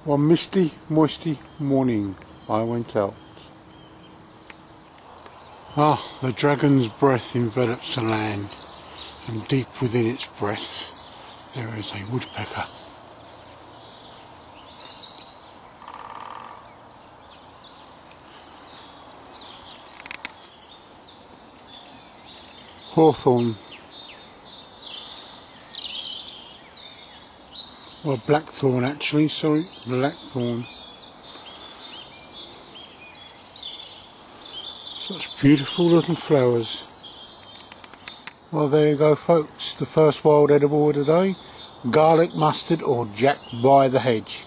One misty, moisty morning I went out. The dragon's breath envelops the land, and deep within its breath there is a woodpecker. Hawthorn, or blackthorn actually, sorry, blackthorn. Such beautiful little flowers. Well, there you go folks, the first wild edible of the day, garlic mustard or jack by the hedge.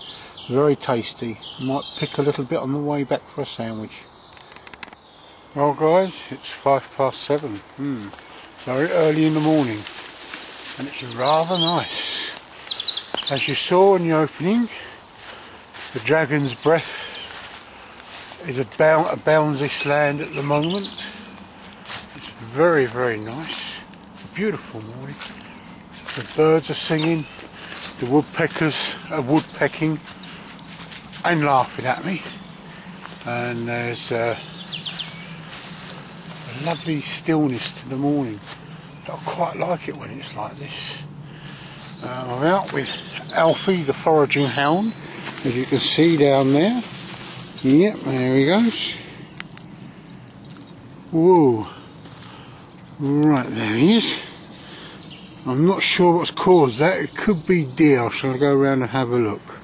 Very tasty. Might pick a little bit on the way back for a sandwich. Well guys, it's 7:05. Very early in the morning, and it's rather nice. As you saw in the opening, the dragon's breath abounds this land at the moment. It's very, very nice. A beautiful morning. The birds are singing, the woodpeckers are woodpecking and laughing at me, and there's a lovely stillness to the morning. I quite like it when it's like this. I'm out with Alfie, the foraging hound, as you can see down there. Yep, there he goes. Whoa. Right, there he is. I'm not sure what's caused that. It could be deer. I shall go around and have a look.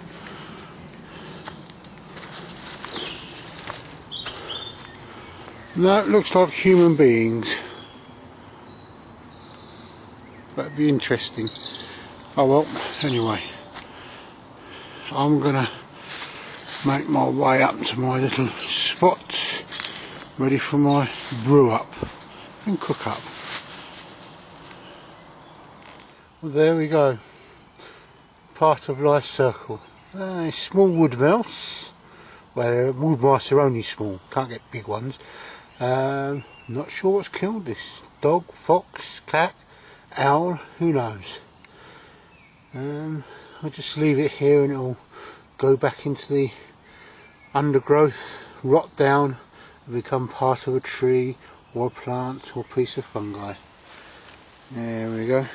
No, it looks like human beings. That'd be interesting. Oh well, anyway. I'm gonna make my way up to my little spot, ready for my brew up and cook up. Well, there we go. Part of life circle. A small wood mouse. Well, wood mice are only small, can't get big ones. Not sure what's killed this. Dog, fox, cat, owl, who knows. I'll just leave it here and it'll go back into the undergrowth, rot down and become part of a tree or a plant or a piece of fungi. There we go.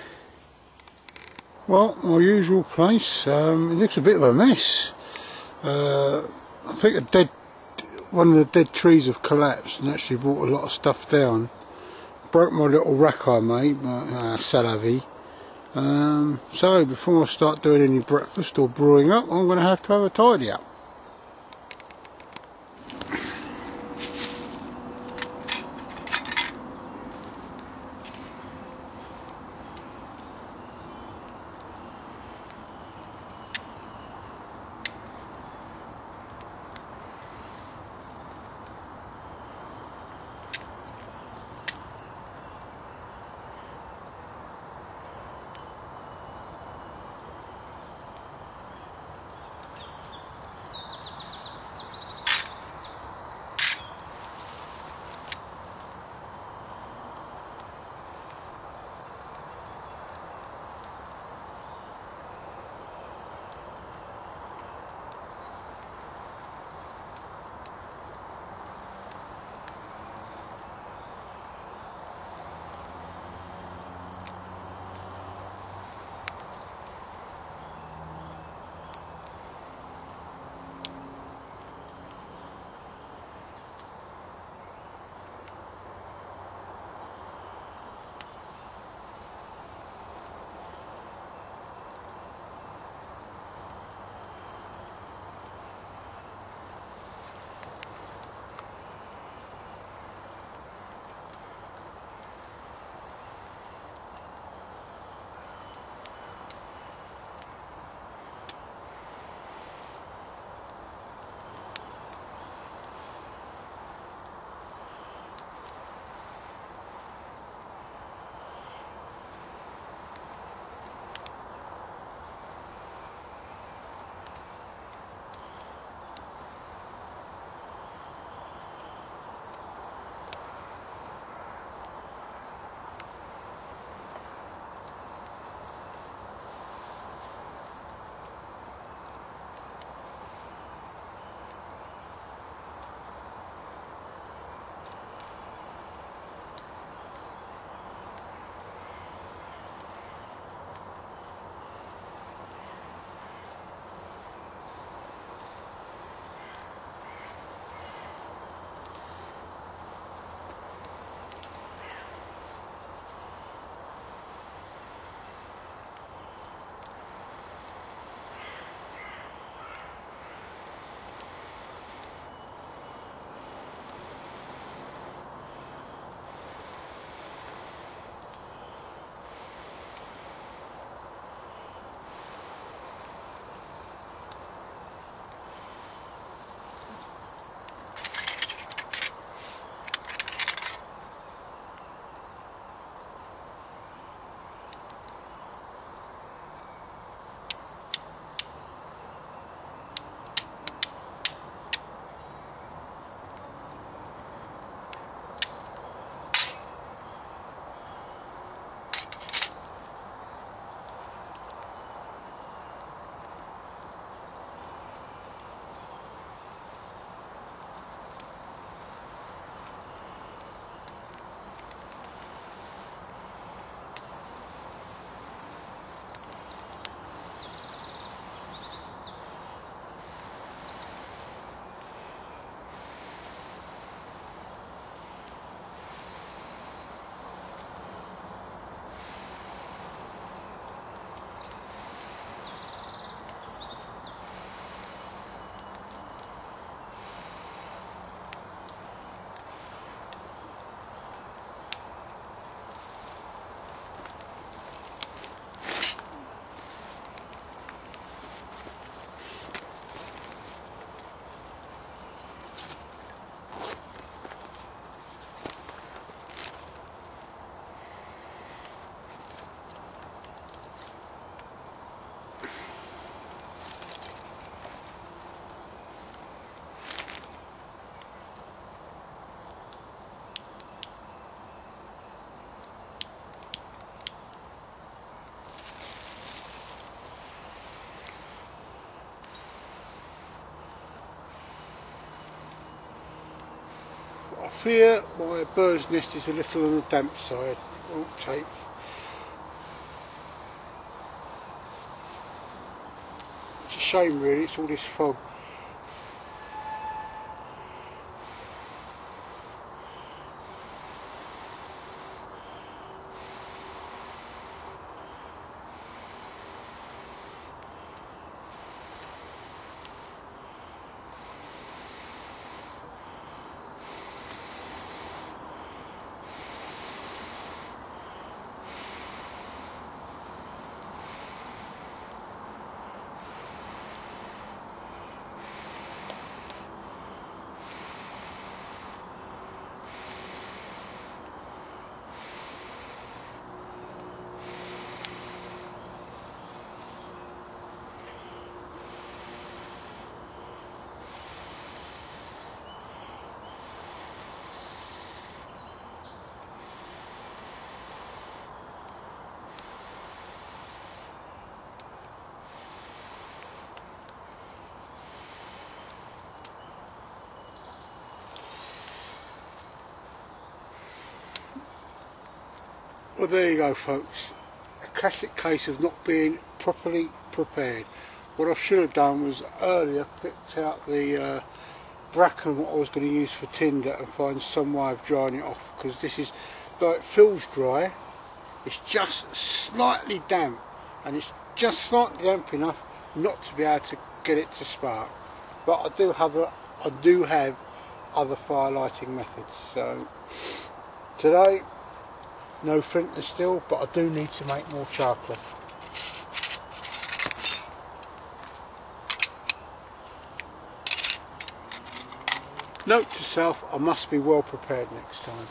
Well, my usual place. It looks a bit of a mess. I think one of the dead trees have collapsed and actually brought a lot of stuff down. Broke my little rack I made, my salavi. So before I start doing any breakfast or brewing up, I'm going to have a tidy up. I fear my bird's nest is a little on the damp side. Won't take. It's a shame really, it's all this fog. Well, there you go folks, a classic case of not being properly prepared. What I should have done was earlier picked out the bracken what I was going to use for tinder and find some way of drying it off, because this is, though it feels dry, it's just slightly damp, and it's just slightly damp enough not to be able to get it to spark. But I do have other fire lighting methods. So today, no flint and steel, but I do need to make more charcoal. Note to self, I must be well prepared next time.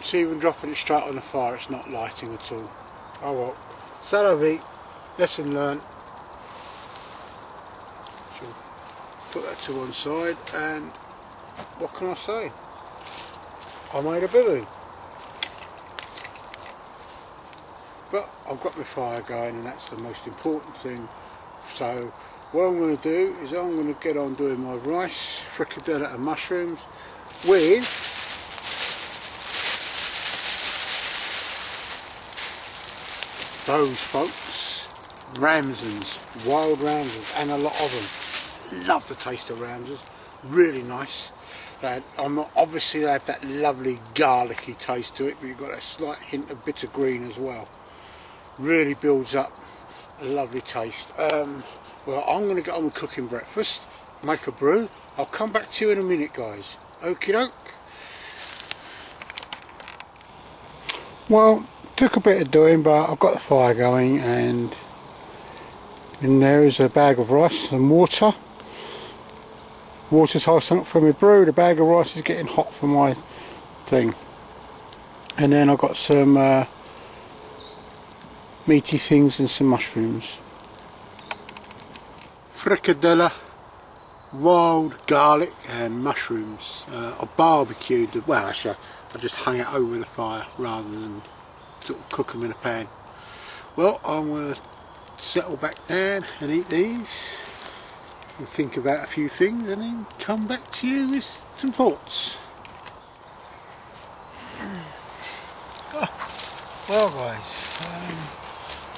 See, even dropping it straight on the fire, it's not lighting at all. Oh well, c'est la vie, lesson learned. So put that to one side, and what can I say? I made a billy. But I've got my fire going, and that's the most important thing. So what I'm going to do is I'm going to get on doing my rice, fricadella and mushrooms with those folks, ramsons, wild ramsons, and a lot of them. Love the taste of ramsons, really nice. Obviously they have that lovely garlicky taste to it, but you've got a slight hint of bitter green as well. Really builds up a lovely taste. Well, I'm going to get on with cooking breakfast, make a brew. I'll come back to you in a minute, guys. Okie doke. Well, took a bit of doing, but I've got the fire going, and in there is a bag of rice and water. Water's hot enough for my brew, the bag of rice is getting hot for my thing. And then I've got some meaty things and some mushrooms. Fricadella, wild garlic and mushrooms. I barbecued them, well actually I just hung it over the fire rather than sort of cook them in a pan. Well, I'm going to settle back down and eat these and think about a few things, and then come back to you with some thoughts. Well guys,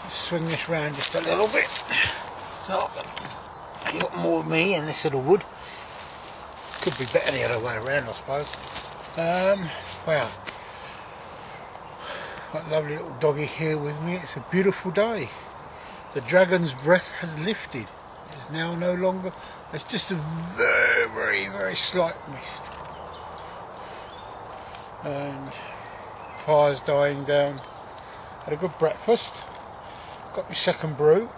let's swing this round just a little bit. So I've got more of me and this little wood. Could be better the other way around, I suppose. Well, got a lovely little doggy here with me. It's a beautiful day. The dragon's breath has lifted. It's now no longer, it's just a very, very, very slight mist. and fire's dying down. Had a good breakfast, got my second brew,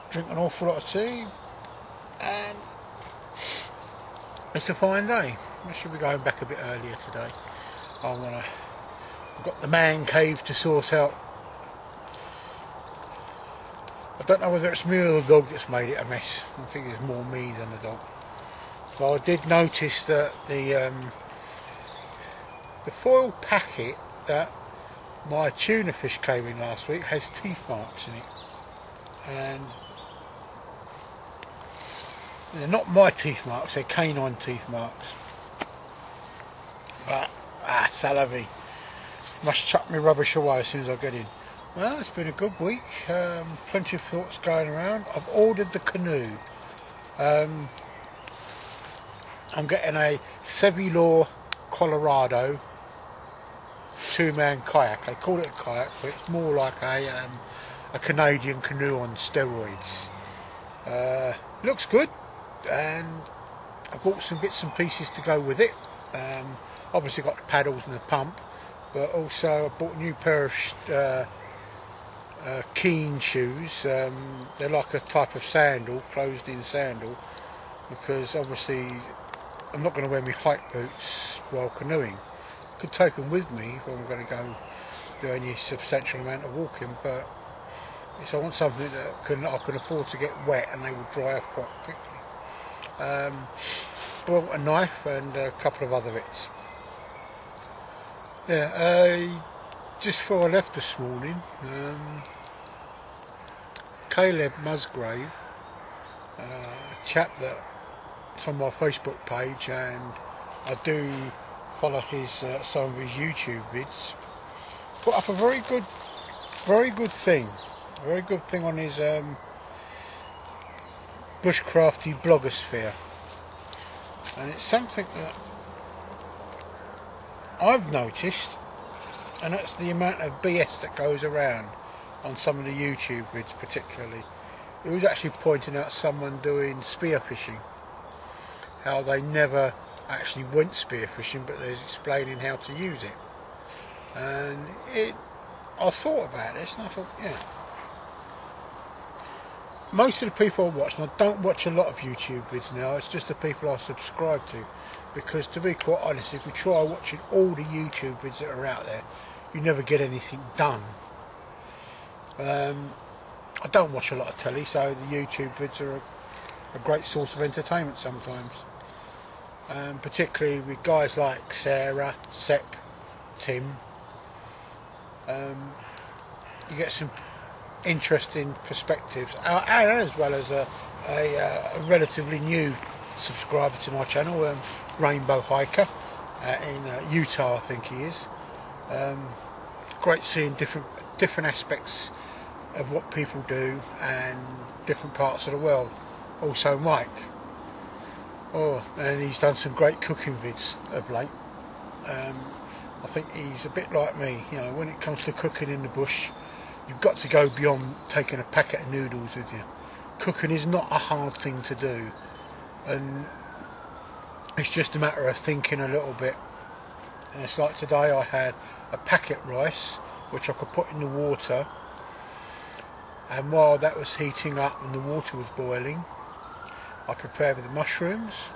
drink an awful lot of tea, and it's a fine day. I should be going back a bit earlier today. I've got the man cave to sort out. I don't know whether it's me or the dog that's made it a mess. I think it's more me than the dog. But I did notice that the foil packet that my tuna fish came in last week has teeth marks in it, and they're not my teeth marks, they're canine teeth marks. But Salavi, must chuck my rubbish away as soon as I get in. Well, it's been a good week, plenty of thoughts going around. I've ordered the canoe. I'm getting a Sevillor Colorado 2-man kayak. They call it a kayak, but it's more like a Canadian canoe on steroids. Looks good, and I bought some bits and pieces to go with it. Obviously got the paddles and the pump, but also I bought a new pair of Keen shoes. They're like a type of sandal, closed in sandal, because obviously I'm not going to wear my hike boots while canoeing. Could take them with me if I'm going to go do any substantial amount of walking, but I want something that I can afford to get wet and they will dry off quite quickly. Bought a knife and a couple of other bits. Yeah, just before I left this morning, Caleb Musgrave, a chap that's on my Facebook page, and I do follow his some of his YouTube vids, put up a very good thing on his bushcrafty blogosphere, and it's something that I've noticed, and that's the amount of BS that goes around on some of the YouTube vids particularly. It was actually pointing out someone doing spearfishing, how they never actually went spearfishing, but they're explaining how to use it. And I thought about this and I thought, yeah, most of the people I watch, and I don't watch a lot of YouTube vids now, it's just the people I subscribe to, because to be quite honest, if you try watching all the YouTube vids that are out there, you never get anything done. I don't watch a lot of telly, so the YouTube vids are a great source of entertainment sometimes. Particularly with guys like Sarah, Sepp, Tim. You get some interesting perspectives, and as well as a relatively new subscriber to my channel, Rainbow Hiker in Utah, I think he is. Great seeing different aspects of what people do and different parts of the world. Also Mike, and he's done some great cooking vids of late. I think he's a bit like me, you know, when it comes to cooking in the bush, you've got to go beyond taking a packet of noodles with you. Cooking is not a hard thing to do, and it's just a matter of thinking a little bit. And it's like today I had a packet rice which I could put in the water, and while that was heating up and the water was boiling, I prepared the mushrooms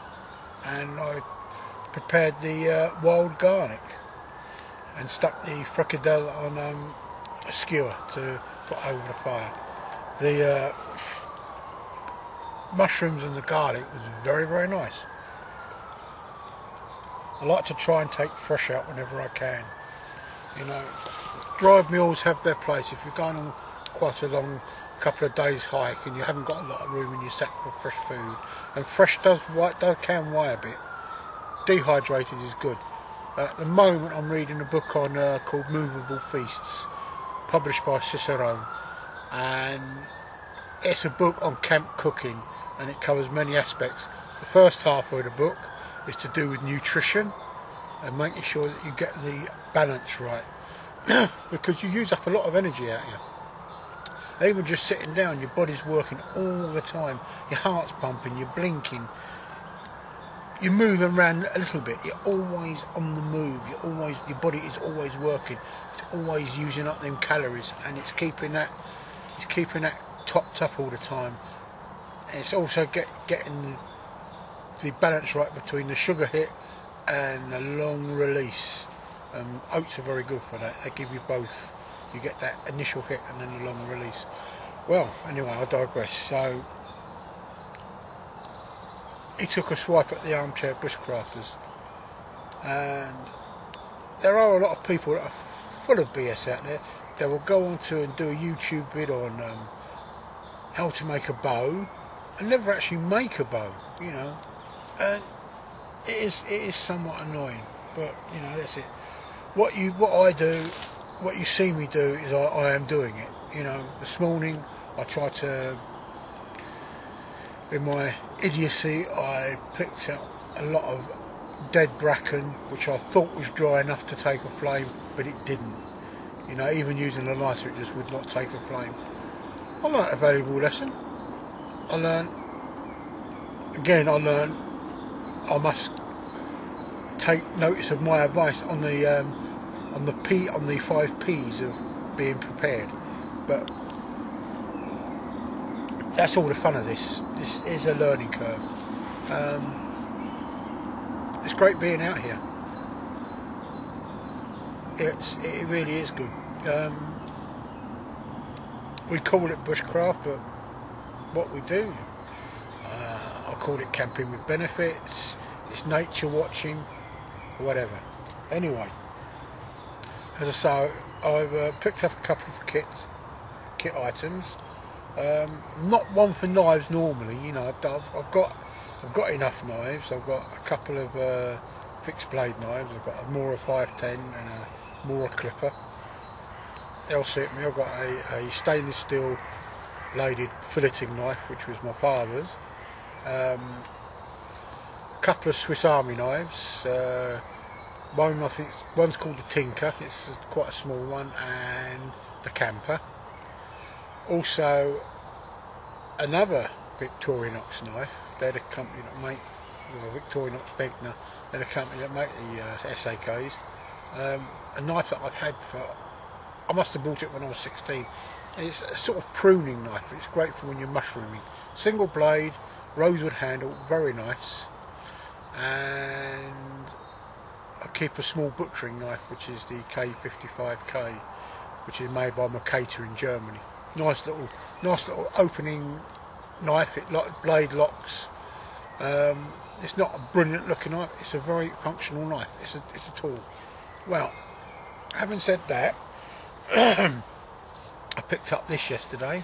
and I prepared the wild garlic and stuck the fricadelle on a skewer to put over the fire. The mushrooms and the garlic was very, very nice. I like to try and take fresh out whenever I can. You know, drive meals have their place. If you're going on quite a long couple of days hike and you haven't got a lot of room in your sack for fresh food, and fresh can weigh a bit. Dehydrated is good. At the moment I'm reading a book on called Movable Feasts, published by Cicero, and it's a book on camp cooking, and it covers many aspects. The first half of the book is to do with nutrition and making sure that you get the balance right, because you use up a lot of energy out here. Even just sitting down, your body's working all the time, your heart's pumping, you're blinking. you're moving around a little bit, you're always on the move, your body is always working, it's always using up them calories, and it's keeping that topped up all the time. And it's also getting the balance right between the sugar hit and the long release. Oats are very good for that. They give you both. You get that initial hit and then the long release. Well, anyway, I digress. So he took a swipe at the armchair bushcrafters, and there are a lot of people that are full of BS out there. They will go on to and do a YouTube vid on how to make a bow and never actually make a bow, you know. And it is somewhat annoying, but you know, that's it. What I do, what you see me do, is I am doing it. You know, this morning I tried to, in my idiocy, I picked up a lot of dead bracken, which I thought was dry enough to take a flame, but it didn't. You know, even using a lighter, it just would not take a flame. I learnt a valuable lesson. I learnt I must take notice of my advice on the 5 P's of being prepared. But that's all the fun of this. This is a learning curve. It's great being out here. It really is good. We call it bushcraft, but what we do, I call it camping with benefits. It's nature watching, whatever. Anyway, as I say, I've picked up a couple of kit items. Not one for knives normally. You know, I've got enough knives. I've got a couple of fixed blade knives. I've got a Mora 510 and a Mora clipper. They'll suit me. I've got a stainless steel bladed filleting knife, which was my father's. A couple of Swiss Army knives. One, I think, one's called the Tinker. It's quite a small one, and the Camper. Also, another Victorinox knife. They're the company that make, well, Victorinox Begner. They're the company that make the SAKs. A knife that I've had for, I must have bought it when I was 16. And it's a sort of pruning knife. It's great for when you're mushrooming. Single blade, rosewood handle, very nice. And I keep a small butchering knife, which is the K55K, which is made by Mercator in Germany. Nice little opening knife. Blade locks. It's not a brilliant looking knife. It's a very functional knife. It's a tool. Well, having said that, I picked up this yesterday.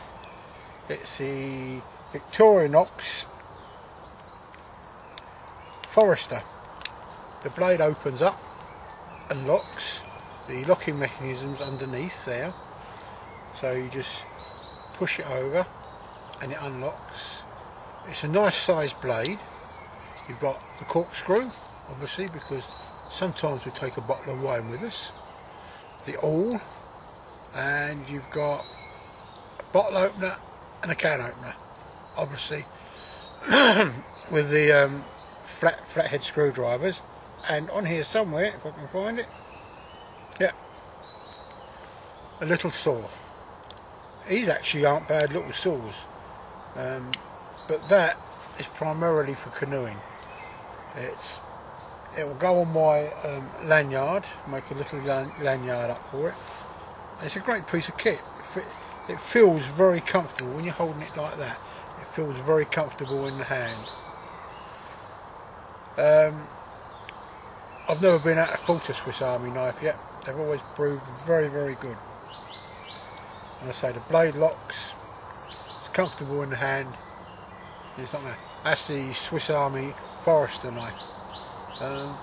It's the Victorinox Forester. The blade opens up and locks. The locking mechanism's underneath there, so you just push it over and it unlocks. It's a nice sized blade. You've got the corkscrew, obviously, because sometimes we take a bottle of wine with us, the awl, and you've got a bottle opener and a can opener, obviously, with the flathead screwdrivers. And on here somewhere, if I can find it, yeah, a little saw. These actually aren't bad little saws, but that is primarily for canoeing. It will go on my lanyard, make a little lanyard up for it. It's a great piece of kit. It feels very comfortable when you're holding it like that. It feels very comfortable in the hand. I've never been able to fault a Swiss Army knife yet. They've always proved very, very good. And I say the blade locks. It's comfortable in the hand. It's not. That's the Swiss Army Forester knife. A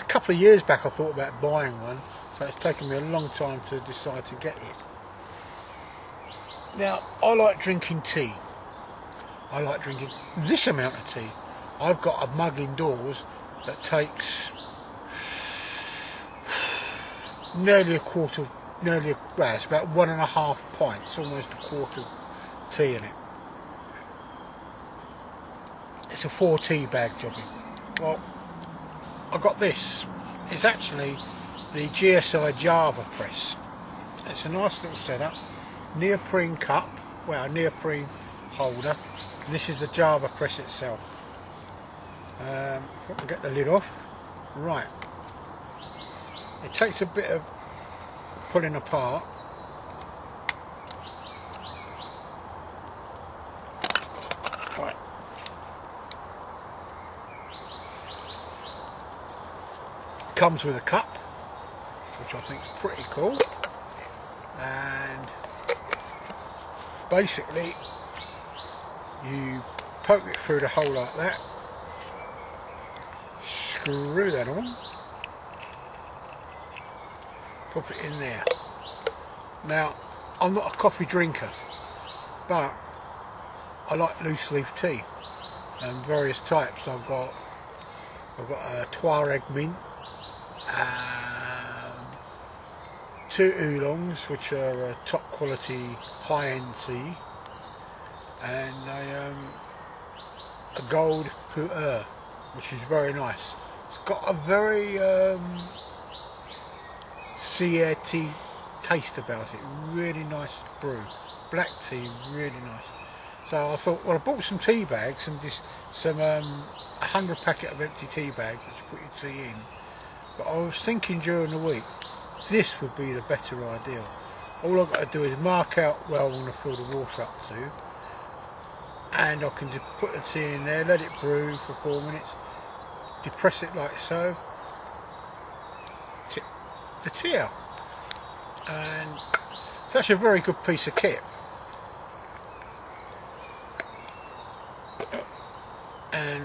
couple of years back I thought about buying one, so it's taken me a long time to decide to get it. Now, I like drinking tea. I like drinking this amount of tea. I've got a mug indoors that takes nearly a quarter, well, it's about 1.5 pints, almost a quart of tea in it. It's a 4 tea bag jobbing. Well, I got this. It's actually the GSI Java press. It's a nice little setup. Neoprene cup, well, a neoprene holder. And this is the Java press itself. If I can get the lid off. Right. It takes a bit of pulling apart. Right. Comes with a cup, which I think is pretty cool. And basically you poke it through the hole like that, screw that on, pop it in there. Now, I'm not a coffee drinker, but I like loose leaf tea and various types. I've got a Tuareg mint, 2 oolongs, which are top quality high-end tea, and a gold pu'er, which is very nice. It's got a very sea tea taste about it. Really nice brew. Black tea, really nice. So I thought, well, I bought some tea bags and some 100 packet of empty tea bags, which you put your tea in. But I was thinking during the week, this would be the better idea. All I've got to do is mark out where I want to fill the water up to, and I can just put the tea in there, let it brew for 4 minutes, depress it like so, tip the tea out, and it's actually a very good piece of kit. And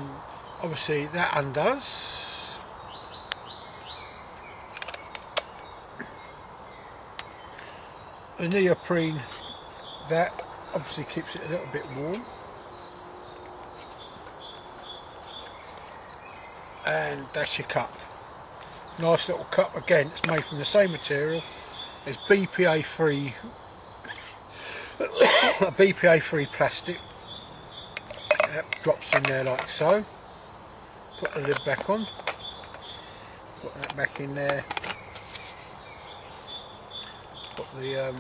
obviously that undoes. The neoprene, that obviously keeps it a little bit warm. And that's your cup. Nice little cup, again, it's made from the same material. It's BPA free, BPA free plastic. That drops in there like so. Put the lid back on. Put that back in there. Put the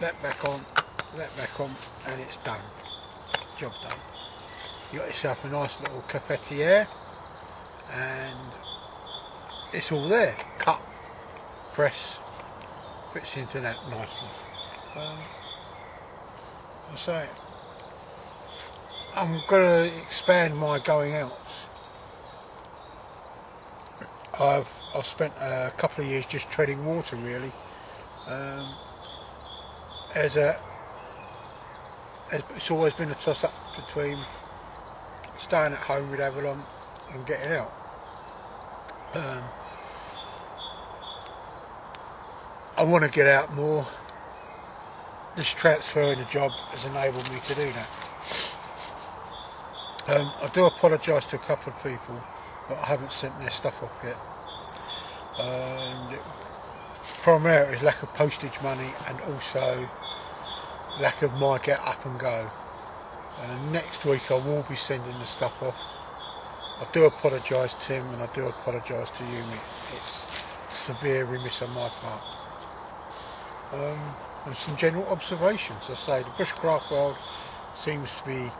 that back on, and it's done. Job done. You got yourself a nice little cafetiere, and it's all there. Cup, press, fits into that nicely. I say, I'm going to expand my going outs. I've spent a couple of years just treading water, really. It's always been a toss-up between staying at home with Avalon and getting out. I want to get out more. This transfer in the job has enabled me to do that. I do apologise to a couple of people that I haven't sent their stuff off yet. Primarily is lack of postage money and also lack of my get up and go. Next week I will be sending the stuff off. I do apologise, Tim, and I do apologise to you, mate. It's severe remiss on my part. And some general observations. I say the bushcraft world seems to be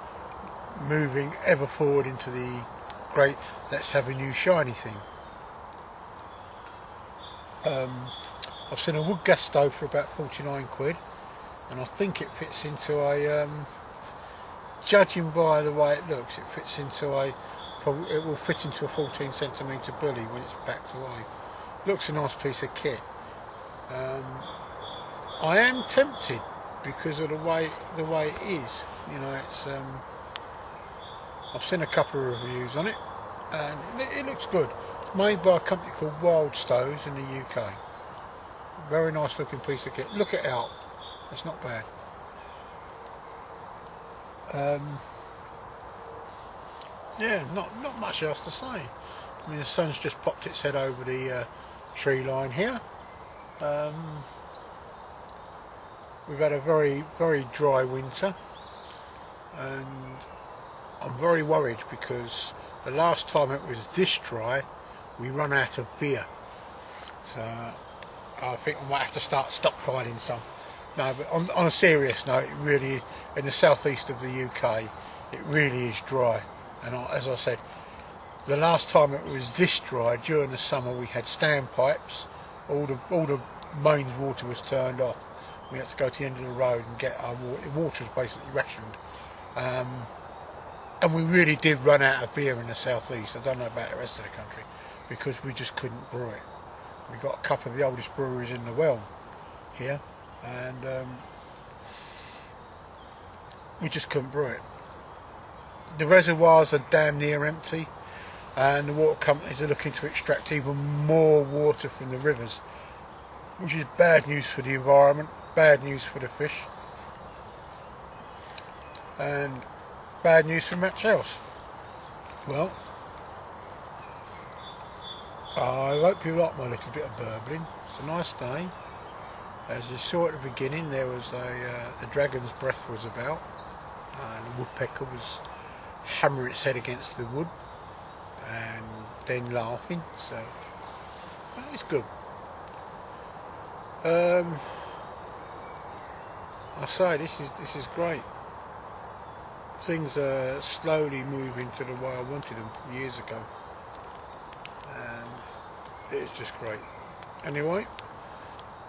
moving ever forward into the great let's have a new shiny thing. I've seen a wood gas stove for about 49 quid, and I think it fits into a, judging by the way it looks, it will fit into a 14 centimetre bully when it's backed away. Looks a nice piece of kit. I am tempted because of the way it is. You know, it's I've seen a couple of reviews on it, and it looks good. It's made by a company called Wild Stoves in the UK. Very nice looking piece of kit. Look it out. It's not bad. Yeah, not much else to say. I mean, the sun's just popped its head over the tree line here. We've had a very, very dry winter, and I'm very worried because the last time it was this dry, we run out of beer. So I think I might have to start stockpiling some. No, but on a serious note, it really is, in the southeast of the UK, it really is dry. And as I said, the last time it was this dry, during the summer, we had standpipes. All the mains water was turned off. We had to go to the end of the road and get our water. The water was basically rationed. And we really did run out of beer in the southeast. I don't know about the rest of the country, because we just couldn't brew it. We got a couple of the oldest breweries in the world here, and we just couldn't brew it. The reservoirs are damn near empty, and the water companies are looking to extract even more water from the rivers, which is bad news for the environment, bad news for the fish, and bad news for much else. Well, I hope you like my little bit of burbling. It's a nice day. As you saw at the beginning, there was the dragon's breath was about, and the woodpecker was hammering its head against the wood and then laughing. So it's good. I say this is great. Things are slowly moving to the way I wanted them years ago, and it's just great. Anyway,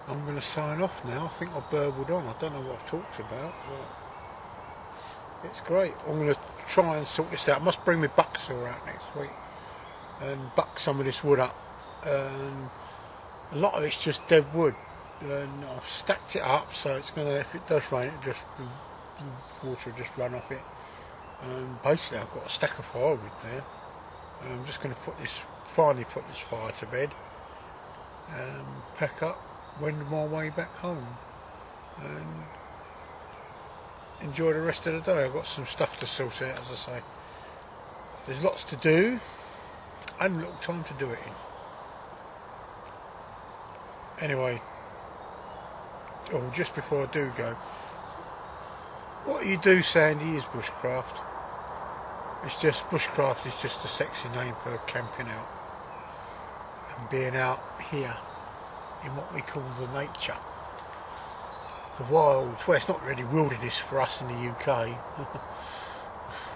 I'm going to sign off now. I think I burbled on. I don't know what I've talked about, but it's great. I'm going to try and sort this out. I must bring my buck saw out next week and buck some of this wood up. A lot of it's just dead wood, and I've stacked it up so it's going to, if it does rain, the water will just run off it. And basically I've got a stack of firewood there. I'm just going to finally put this fire to bed, pack up, wend my way back home, and enjoy the rest of the day. I've got some stuff to sort out, as I say. There's lots to do, and little time to do it in. Anyway, just before I do go, what you do, Sandy, is bushcraft. Bushcraft is just a sexy name for camping out and being out here in what we call the nature. The wild, well, it's not really wilderness for us in the UK.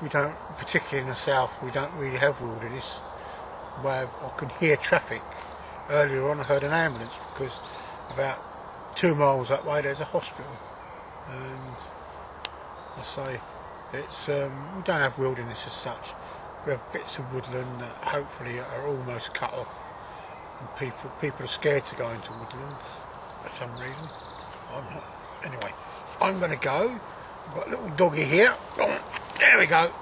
We don't, particularly in the south, we don't really have wilderness. Where I can hear traffic. Earlier on I heard an ambulance, because about 2 miles that way there's a hospital. And I say, it's we don't have wilderness as such. We have bits of woodland that hopefully are almost cut off, and people are scared to go into woodland for some reason. I'm not. Anyway, I'm going to go. I've got a little doggy here. There we go.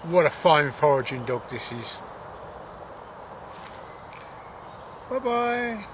What a fine foraging dog this is. Bye bye.